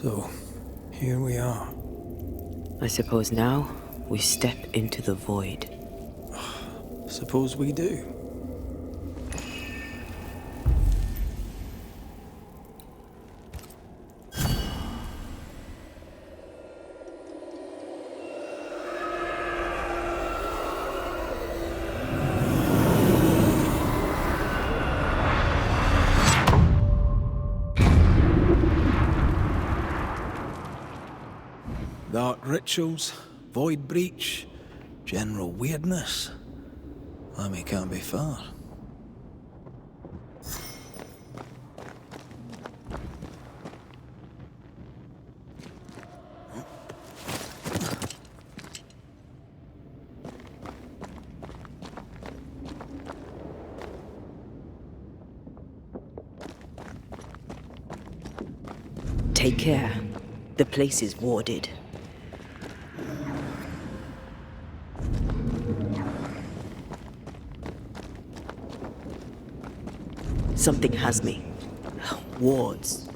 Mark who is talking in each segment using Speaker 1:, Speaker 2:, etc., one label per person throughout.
Speaker 1: So, here we are.
Speaker 2: I suppose now we step into the void.
Speaker 1: Suppose we do. Dark rituals, void breach, general weirdness. Lemmy can't be far.
Speaker 2: Take care. The place is warded. Something has me. Wards.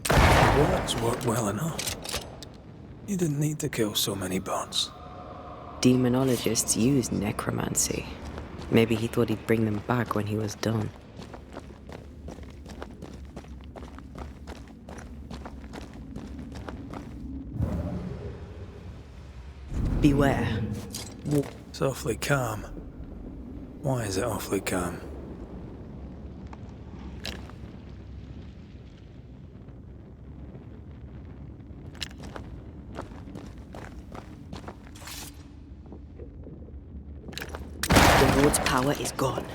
Speaker 1: Wards work well enough. You didn't need to kill so many bots.
Speaker 2: Demonologists use necromancy. Maybe he thought he'd bring them back when he was done. Beware.
Speaker 1: It's awfully calm. Why is it awfully calm?
Speaker 2: The ward's power is gone.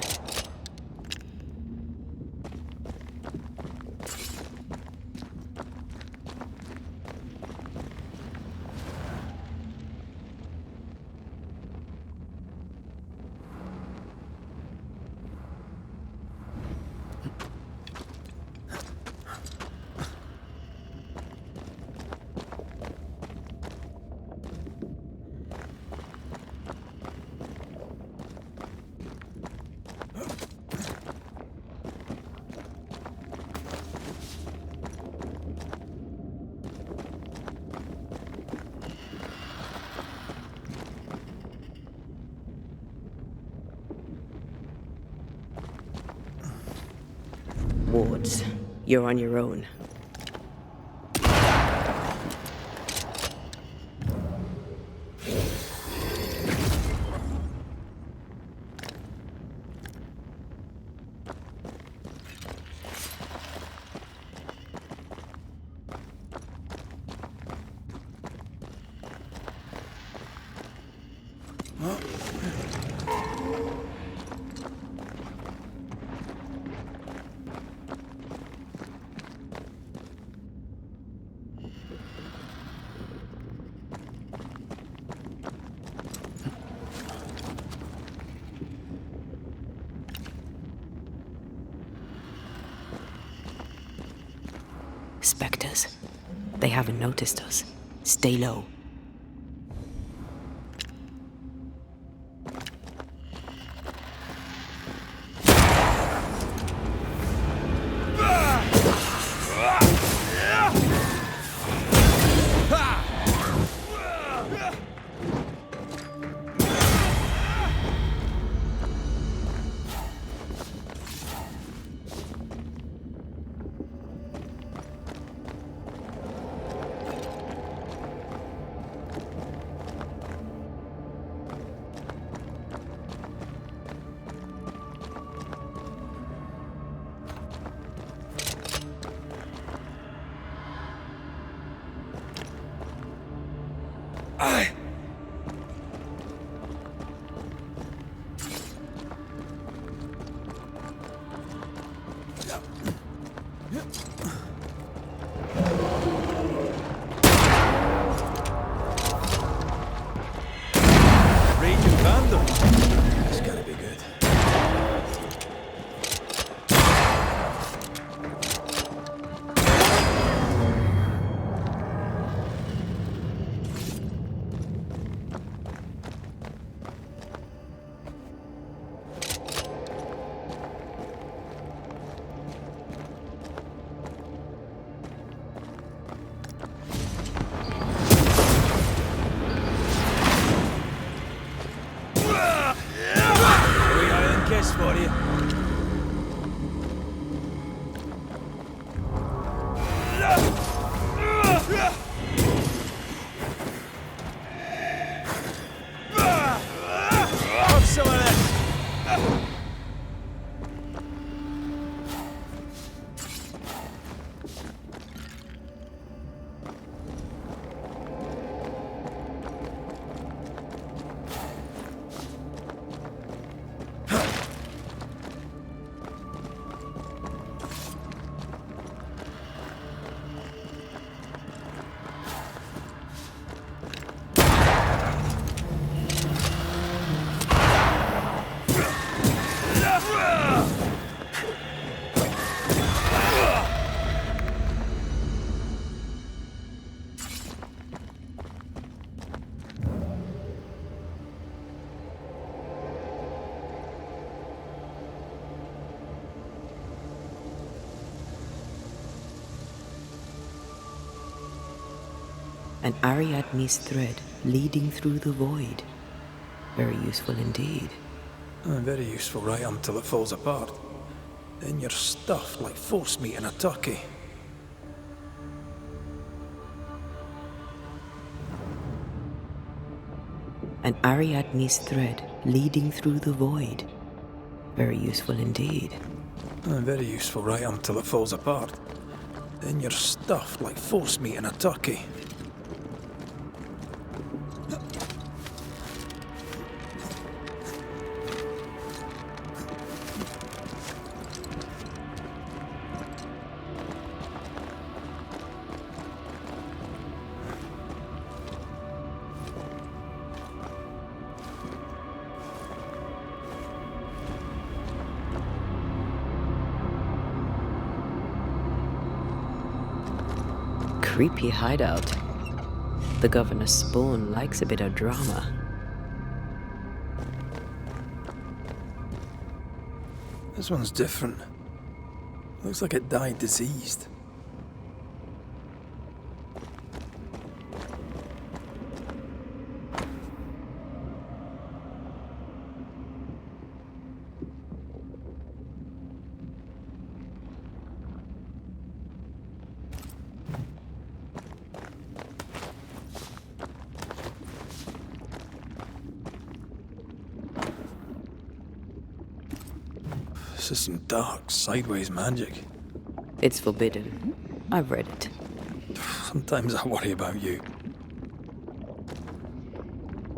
Speaker 2: Wards, you're on your own. Spectres. They haven't noticed us. Stay low.
Speaker 1: It's gotta be good.
Speaker 2: An Ariadne's thread leading through the void. Very useful indeed.
Speaker 1: Very useful right until it falls apart. Then you're stuffed like force meat in a turkey.
Speaker 2: An Ariadne's thread leading through the void. Very useful indeed.
Speaker 1: Very useful right until it falls apart. Then you're stuffed like force meat in a turkey.
Speaker 2: Creepy hideout. The governor's spawn likes a bit of drama.
Speaker 1: This one's different. Looks like it died diseased. This is some dark, sideways magic.
Speaker 2: It's forbidden. I've read it.
Speaker 1: Sometimes I worry about you.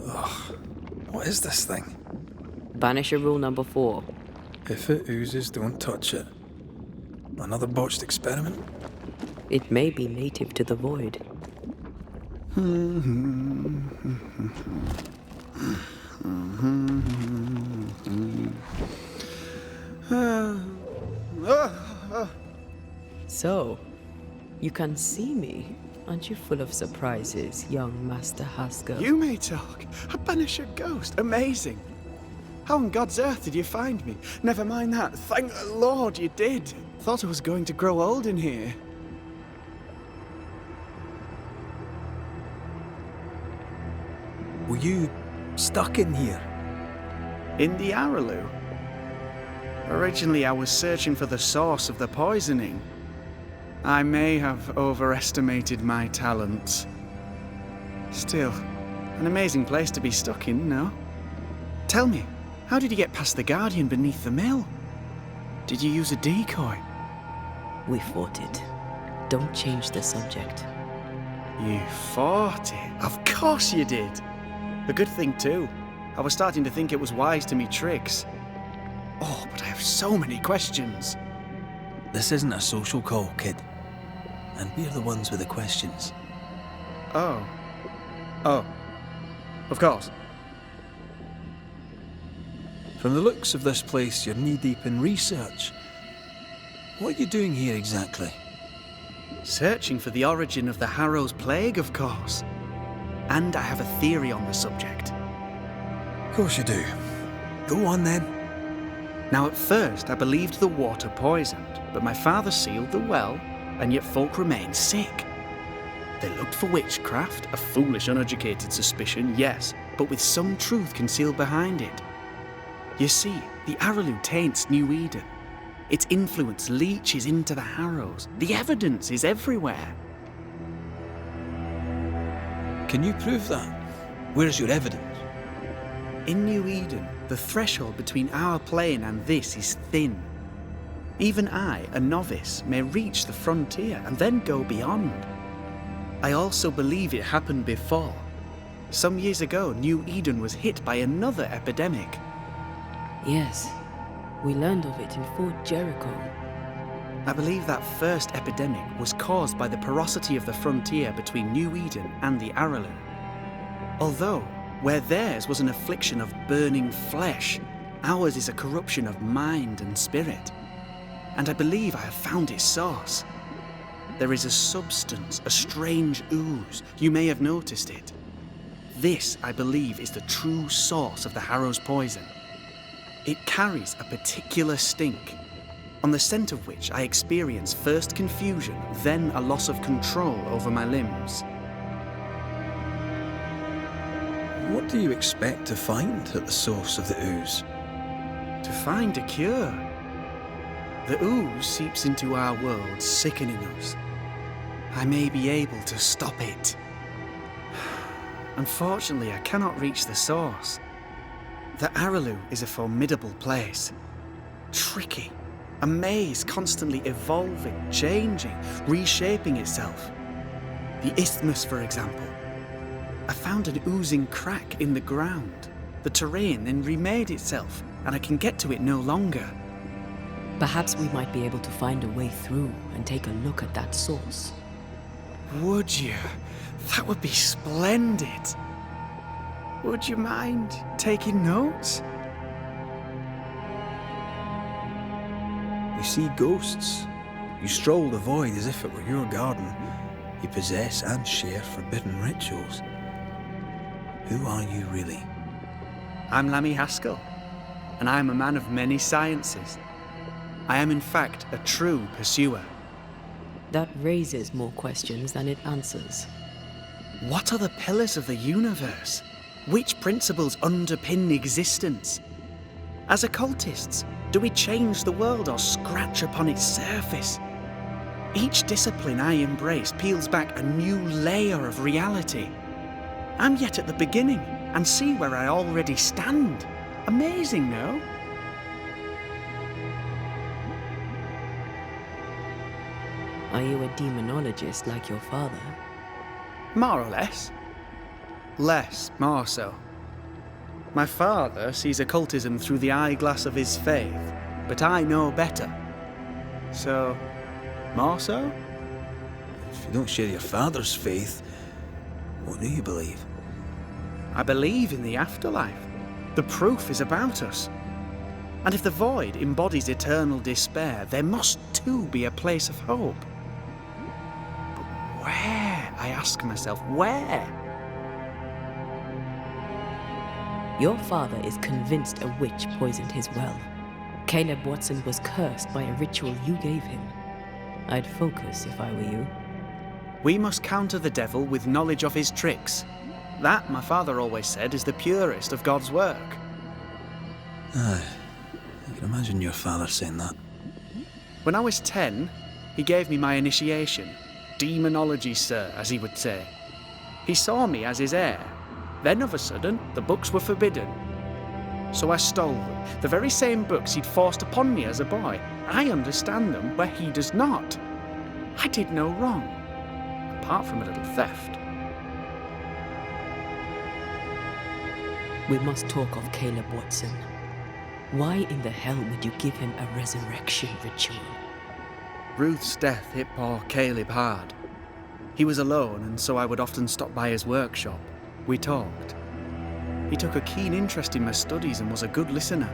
Speaker 1: Ugh. What is this thing?
Speaker 2: Banisher rule number 4.
Speaker 1: If it oozes, don't touch it. Another botched experiment?
Speaker 2: It may be native to the void. So, you can see me. Aren't you full of surprises, young Master Haskell?
Speaker 3: You may talk. A Banisher ghost. Amazing. How on God's earth did you find me? Never mind that. Thank the Lord you did. Thought I was going to grow old in here.
Speaker 1: Were you stuck in here?
Speaker 3: In the Araloo? Originally, I was searching for the source of the poisoning. I may have overestimated my talents. Still, an amazing place to be stuck in, no? Tell me, how did you get past the Guardian beneath the mill? Did you use a decoy?
Speaker 2: We fought it. Don't change the subject.
Speaker 3: You fought it? Of course you did! A good thing too. I was starting to think it was wise to meet Strix. Oh, but I have so many questions.
Speaker 1: This isn't a social call, kid. And we're the ones with the questions.
Speaker 3: Oh. Oh. Of course.
Speaker 1: From the looks of this place, you're knee-deep in research. What are you doing here exactly?
Speaker 3: Searching for the origin of the Harrow's plague, of course. And I have a theory on the subject.
Speaker 1: Of course you do. Go on then.
Speaker 3: Now, at first, I believed the water poisoned, but my father sealed the well, and yet folk remained sick. They looked for witchcraft, a foolish, uneducated suspicion, yes, but with some truth concealed behind it. You see, the Araloo taints New Eden. Its influence leaches into the Harrows. The evidence is everywhere.
Speaker 1: Can you prove that? Where's your evidence?
Speaker 3: In New Eden, the threshold between our plane and this is thin. Even I, a novice, may reach the frontier and then go beyond. I also believe it happened before. Some years ago, New Eden was hit by another epidemic.
Speaker 2: Yes, we learned of it in Fort Jericho.
Speaker 3: I believe that first epidemic was caused by the porosity of the frontier between New Eden and the Araloo. Although, where theirs was an affliction of burning flesh, ours is a corruption of mind and spirit. And I believe I have found its source. There is a substance, a strange ooze. You may have noticed it. This, I believe, is the true source of the Harrow's poison. It carries a particular stink, on the scent of which I experience first confusion, then a loss of control over my limbs.
Speaker 1: What do you expect to find at the source of the ooze?
Speaker 3: To find a cure. The ooze seeps into our world, sickening us. I may be able to stop it. Unfortunately, I cannot reach the source. The Araloo is a formidable place. Tricky. A maze constantly evolving, changing, reshaping itself. The Isthmus, for example. I found an oozing crack in the ground. The terrain then remade itself, and I can get to it no longer.
Speaker 2: Perhaps we might be able to find a way through and take a look at that source.
Speaker 3: Would you? That would be splendid. Would you mind taking notes?
Speaker 1: You see ghosts. You stroll the void as if it were your garden. You possess and share forbidden rituals. Who are you really?
Speaker 3: I'm Lammy Haskell, and I am a man of many sciences. I am in fact a true pursuer.
Speaker 2: That raises more questions than it answers.
Speaker 3: What are the pillars of the universe? Which principles underpin existence? As occultists, do we change the world or scratch upon its surface? Each discipline I embrace peels back a new layer of reality. I'm yet at the beginning, and see where I already stand. Amazing, no?
Speaker 2: Are you a demonologist like your father?
Speaker 3: More or less. More so. My father sees occultism through the eyeglass of his faith, but I know better. So, more so?
Speaker 1: If you don't share your father's faith, what do you believe?
Speaker 3: I believe in the afterlife. The proof is about us. And if the void embodies eternal despair, there must too be a place of hope. But where, I ask myself, where?
Speaker 2: Your father is convinced a witch poisoned his well. Caleb Watson was cursed by a ritual you gave him. I'd focus if I were you.
Speaker 3: We must counter the devil with knowledge of his tricks. That, my father always said, is the purest of God's work.
Speaker 1: Aye, I can imagine your father saying that.
Speaker 3: When I was 10, he gave me my initiation. Demonology, sir, as he would say. He saw me as his heir. Then, of a sudden, the books were forbidden. So I stole them, the very same books he'd forced upon me as a boy. I understand them where he does not. I did no wrong, apart from a little theft.
Speaker 2: We must talk of Caleb Watson. Why in the hell would you give him a resurrection ritual?
Speaker 3: Ruth's death hit poor Caleb hard. He was alone, and so I would often stop by his workshop. We talked. He took a keen interest in my studies and was a good listener.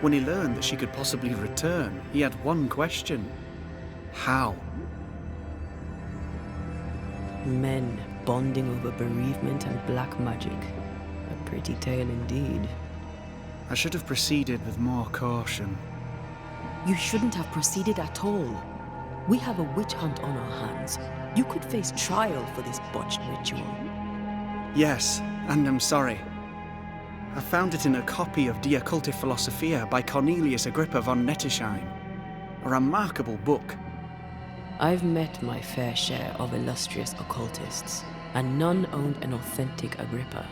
Speaker 3: When he learned that she could possibly return, he had one question. How?
Speaker 2: Men bonding over bereavement and black magic. A pretty tale indeed.
Speaker 3: I should have proceeded with more caution.
Speaker 2: You shouldn't have proceeded at all. We have a witch hunt on our hands. You could face trial for this botched ritual.
Speaker 3: Yes, and I'm sorry. I found it in a copy of De Occulte Philosophia by Cornelius Agrippa von Nettesheim. A remarkable book.
Speaker 2: I've met my fair share of illustrious occultists, and none owned an authentic Agrippa.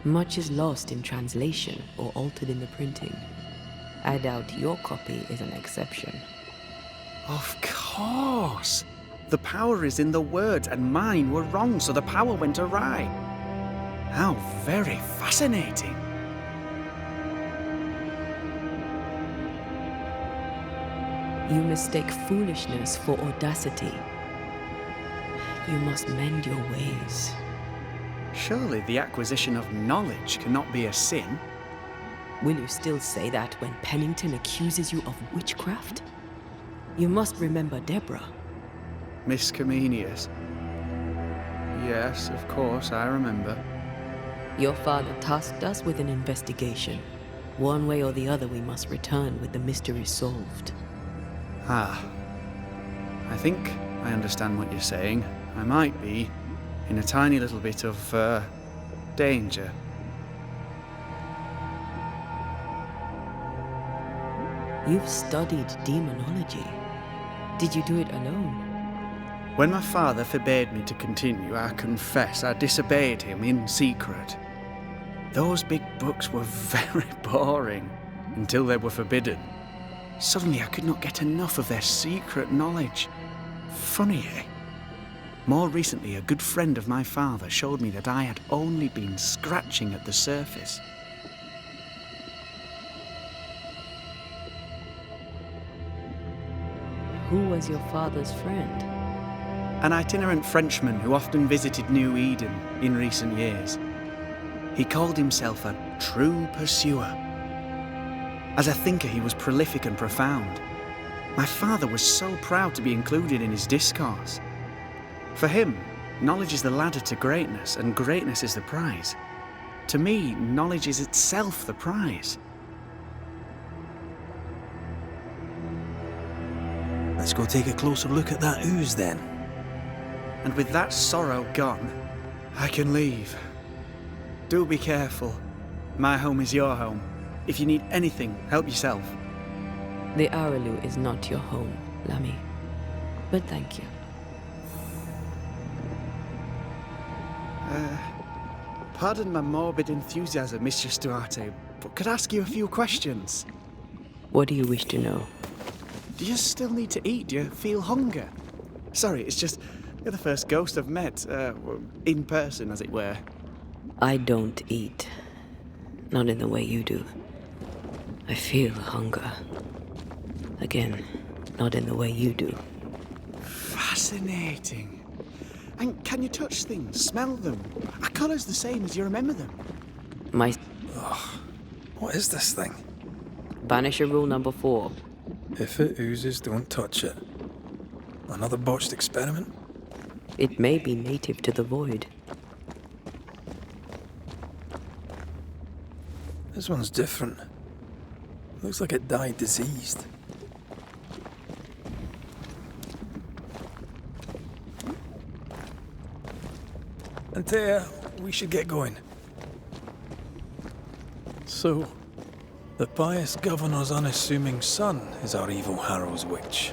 Speaker 2: Much is lost in translation or altered in the printing. I doubt your copy is an exception.
Speaker 3: Of course! The power is in the words, and mine were wrong, so the power went awry. How very fascinating.
Speaker 2: You mistake foolishness for audacity. You must mend your ways.
Speaker 3: Surely the acquisition of knowledge cannot be a sin.
Speaker 2: Will you still say that when Pennington accuses you of witchcraft? You must remember Deborah.
Speaker 3: Miss Comenius. Yes, of course, I remember.
Speaker 2: Your father tasked us with an investigation. One way or the other, we must return with the mystery solved.
Speaker 3: Ah. I think I understand what you're saying. I might be in a tiny little bit of, danger.
Speaker 2: You've studied demonology. Did you do it alone?
Speaker 3: When my father forbade me to continue, I confess I disobeyed him in secret. Those big books were very boring until they were forbidden. Suddenly I could not get enough of their secret knowledge. Funny, eh? More recently, a good friend of my father showed me that I had only been scratching at the surface.
Speaker 2: Who was your father's friend?
Speaker 3: An itinerant Frenchman who often visited New Eden in recent years. He called himself a true pursuer. As a thinker, he was prolific and profound. My father was so proud to be included in his discourse. For him, knowledge is the ladder to greatness, and greatness is the prize. To me, knowledge is itself the prize.
Speaker 1: Let's go take a closer look at that ooze then.
Speaker 3: And with that sorrow gone, I can leave. Do be careful. My home is your home. If you need anything, help yourself.
Speaker 2: The Araloo is not your home, Lammy. But thank you.
Speaker 3: Pardon my morbid enthusiasm, Mistress Duarte, but could I ask you a few questions?
Speaker 2: What do you wish to know?
Speaker 3: Do you still need to eat? Do you feel hunger? Sorry, it's just, you're the first ghost I've met, in person, as it were.
Speaker 2: I don't eat. Not in the way you do. I feel hunger. Again, not in the way you do.
Speaker 3: Fascinating. And can you touch things, smell them? Are colours the same as you remember them?
Speaker 1: What is this thing?
Speaker 2: Banisher rule number 4.
Speaker 1: If it oozes, don't touch it. Another botched experiment?
Speaker 2: It may be native to the void.
Speaker 1: This one's different. Looks like it died diseased. Antea, we should get going. So, the pious governor's unassuming son is our evil Harrow's witch.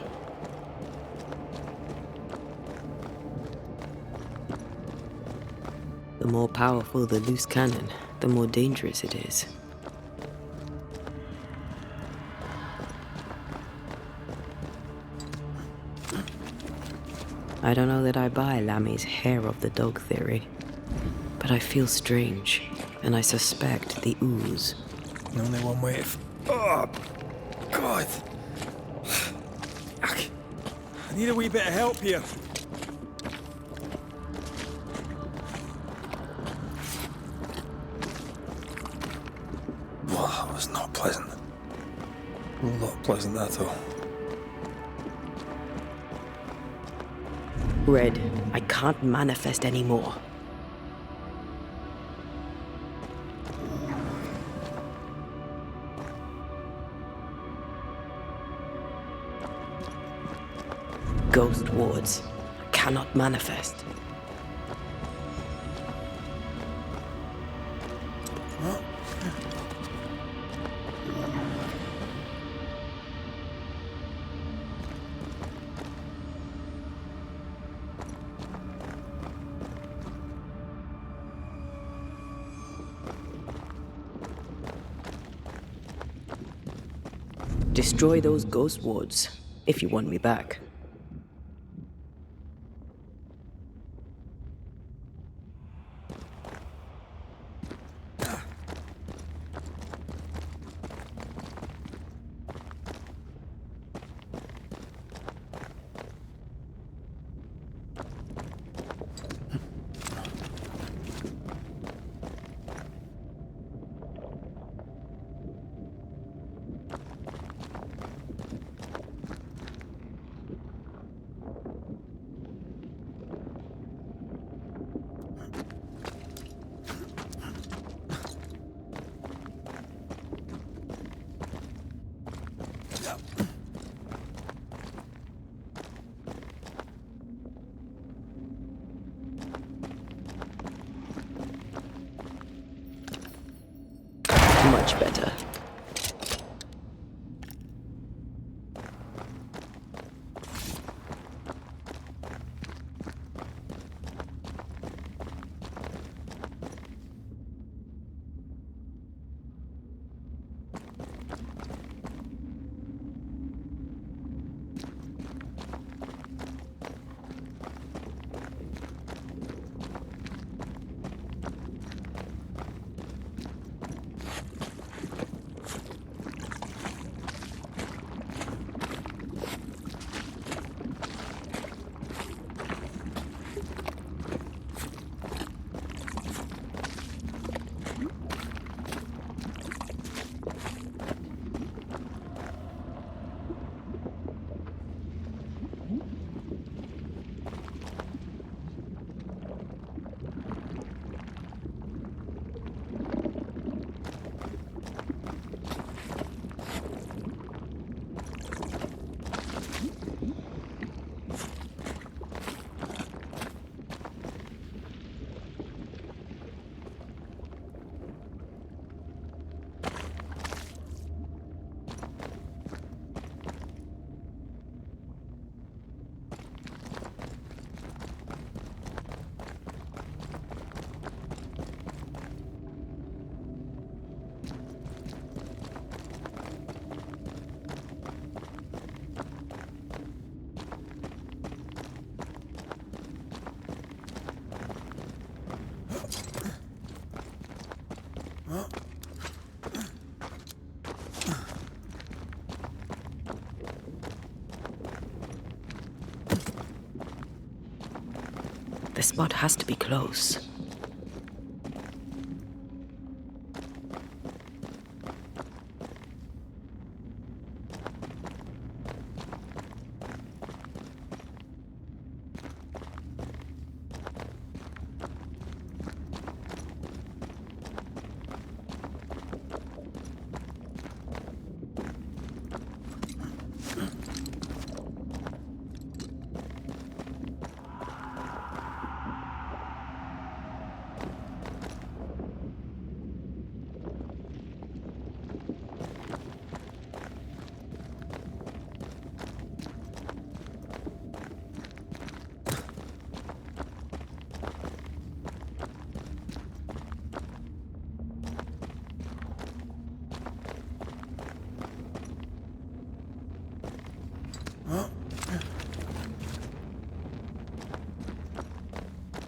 Speaker 2: The more powerful the loose cannon, the more dangerous it is. I don't know that I buy Lammy's hair of the dog theory, but I feel strange, and I suspect the ooze.
Speaker 1: Only one way to Oh, God! I need a wee bit of help here. Well, that was not pleasant. Not pleasant at all.
Speaker 2: Red, I can't manifest anymore. Ghost wards. I cannot manifest. Destroy those ghost wards, if you want me back. much better. The spot has to be close.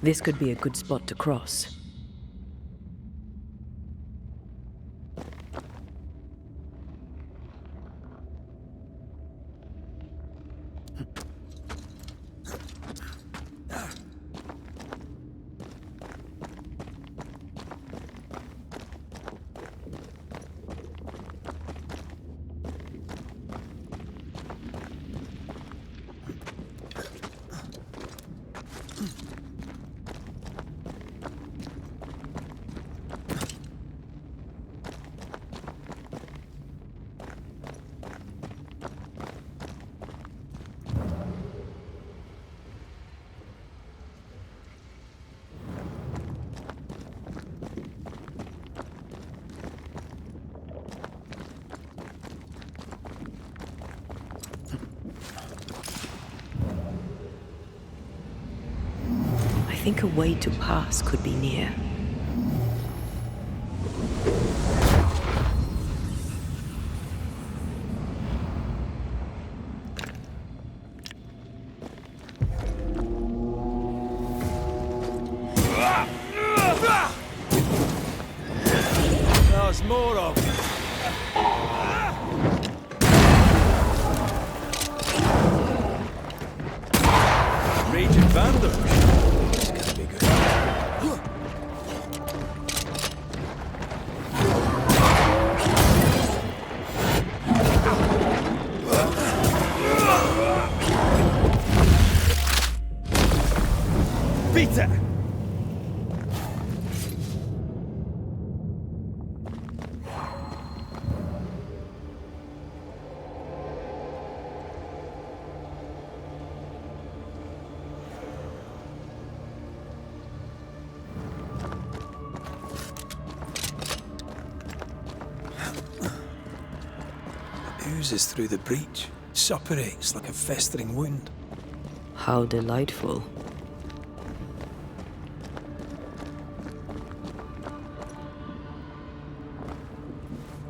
Speaker 2: This could be a good spot to cross. I think a way to pass could be near.
Speaker 1: There's more of them. Raging Vandals. This is gonna be good. Pizza! oozes through the breach, suppurates like a festering wound.
Speaker 2: How delightful.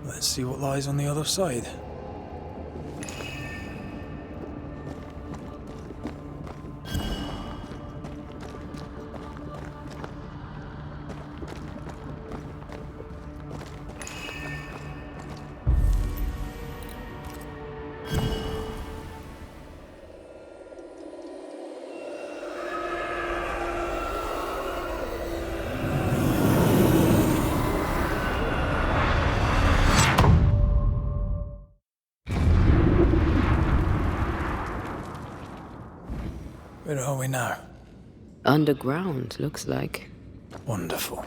Speaker 1: Let's see what lies on the other side. Where are we now?
Speaker 2: Underground, looks like.
Speaker 1: Wonderful.